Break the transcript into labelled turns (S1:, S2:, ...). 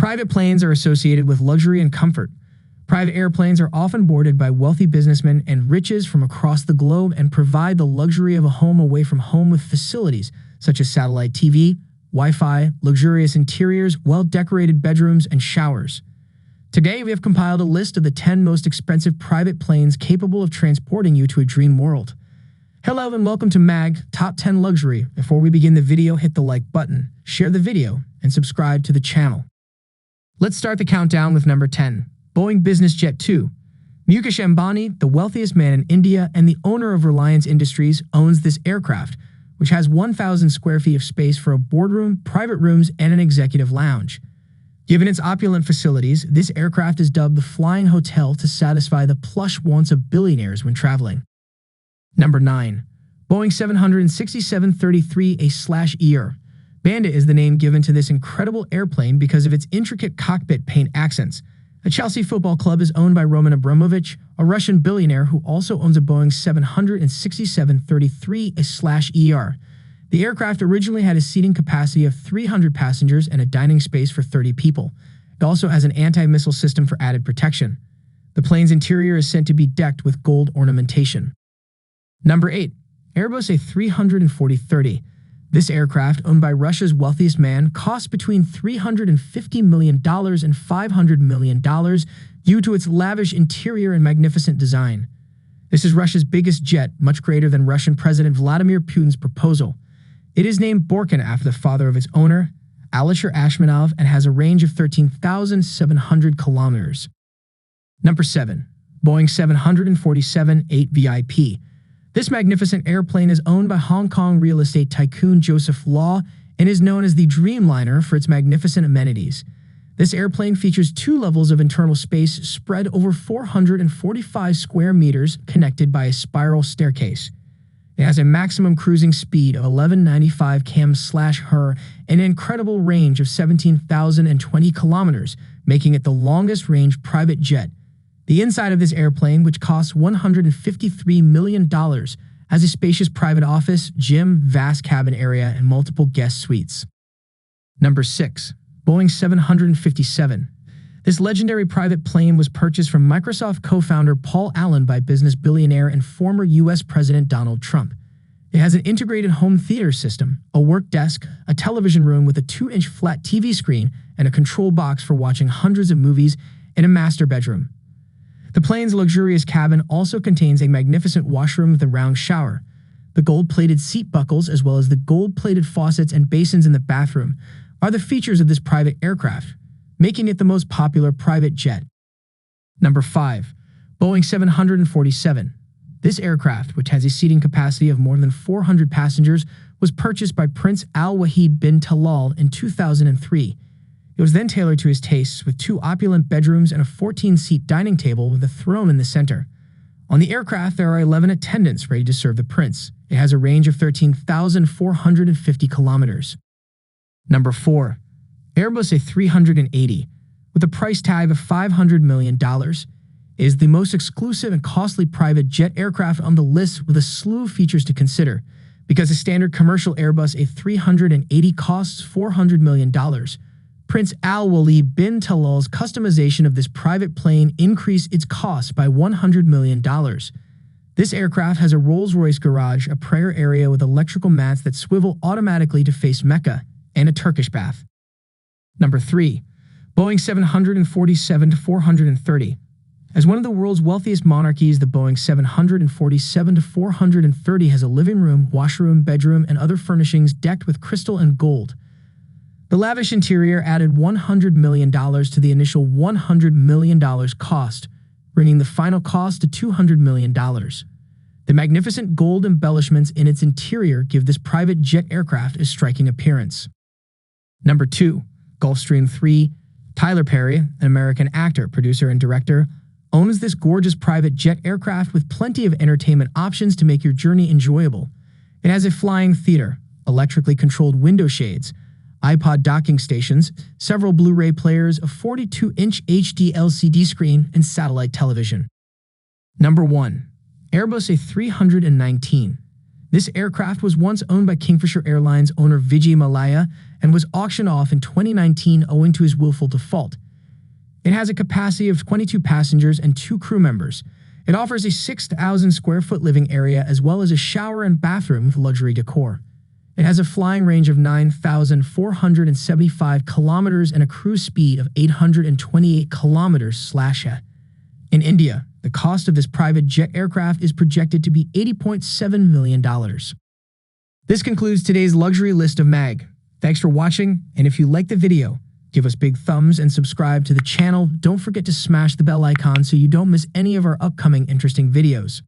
S1: Private planes are associated with luxury and comfort. Private airplanes are often boarded by wealthy businessmen and riches from across the globe and provide the luxury of a home away from home with facilities such as satellite TV, Wi-Fi, luxurious interiors, well-decorated bedrooms, and showers. Today, we have compiled a list of the 10 most expensive private planes capable of transporting you to a dream world. Hello and welcome to MAG Top 10 Luxury. Before we begin the video, hit the like button, share the video, and subscribe to the channel. Let's start the countdown with number 10, Boeing Business Jet 2. Mukesh Ambani, the wealthiest man in India and the owner of Reliance Industries, owns this aircraft, which has 1,000 square feet of space for a boardroom, private rooms, and an executive lounge. Given its opulent facilities, this aircraft is dubbed the Flying Hotel to satisfy the plush wants of billionaires when traveling. Number 9. Boeing 767-33A/ER. Bandit is the name given to this incredible airplane because of its intricate cockpit paint accents. The Chelsea Football Club is owned by Roman Abramovich, a Russian billionaire who also owns a Boeing 767-33A/ER. The aircraft originally had a seating capacity of 300 passengers and a dining space for 30 people. It also has an anti-missile system for added protection. The plane's interior is said to be decked with gold ornamentation. Number 8. Airbus A340-30. This aircraft, owned by Russia's wealthiest man, costs between $350 million and $500 million due to its lavish interior and magnificent design. This is Russia's biggest jet, much greater than Russian President Vladimir Putin's proposal. It is named Borkin after the father of its owner, Alisher Ashmanov, and has a range of 13,700 kilometers. Number 7. Boeing 747-8 VIP. This magnificent airplane is owned by Hong Kong real estate tycoon Joseph Law and is known as the Dreamliner for its magnificent amenities. This airplane features 2 levels of internal space spread over 445 square meters connected by a spiral staircase. It has a maximum cruising speed of 1195 km/h and an incredible range of 17,020 kilometers, making it the longest-range private jet. The inside of this airplane, which costs $153 million, has a spacious private office, gym, vast cabin area, and multiple guest suites. Number 6. Boeing 757. This legendary private plane was purchased from Microsoft co-founder Paul Allen by business billionaire and former U.S. President Donald Trump. It has an integrated home theater system, a work desk, a television room with a 2-inch flat TV screen, and a control box for watching hundreds of movies, and a master bedroom. The plane's luxurious cabin also contains a magnificent washroom with a round shower. The gold-plated seat buckles, as well as the gold-plated faucets and basins in the bathroom, are the features of this private aircraft, making it the most popular private jet. Number 5. Boeing 747. This aircraft, which has a seating capacity of more than 400 passengers, was purchased by Prince Al Wahid bin Talal in 2003. It was then tailored to his tastes with 2 opulent bedrooms and a 14-seat dining table with a throne in the center. On the aircraft, there are 11 attendants ready to serve the prince. It has a range of 13,450 kilometers. Number 4. Airbus A380. With a price tag of $500 million, it is the most exclusive and costly private jet aircraft on the list with a slew of features to consider. Because a standard commercial Airbus A380 costs $400 million, Prince Al Wahid bin Talal's customization of this private plane increased its cost by $100 million. This aircraft has a Rolls-Royce garage, a prayer area with electrical mats that swivel automatically to face Mecca, and a Turkish bath. Number 3. Boeing 747-430. As one of the world's wealthiest monarchies, the Boeing 747-430 has a living room, washroom, bedroom, and other furnishings decked with crystal and gold. The lavish interior added $100 million to the initial $100 million cost, bringing the final cost to $200 million. The magnificent gold embellishments in its interior give this private jet aircraft a striking appearance. Number 2. Gulfstream 3. Tyler Perry, an American actor, producer, and director, owns this gorgeous private jet aircraft with plenty of entertainment options to make your journey enjoyable. It has a flying theater, electrically controlled window shades, iPod docking stations, several Blu-ray players, a 42-inch HD LCD screen, and satellite television. Number 1. Airbus A319. This aircraft was once owned by Kingfisher Airlines owner Vijay Mallya and was auctioned off in 2019 owing to his willful default. It has a capacity of 22 passengers and 2 crew members. It offers a 6,000 square foot living area as well as a shower and bathroom with luxury decor. It has a flying range of 9,475 kilometers and a cruise speed of 828 kilometers/h. In India, the cost of this private jet aircraft is projected to be $80.7 million. This concludes today's luxury list of MAG. Thanks for watching, and if you liked the video, give us big thumbs and subscribe to the channel. Don't forget to smash the bell icon so you don't miss any of our upcoming interesting videos.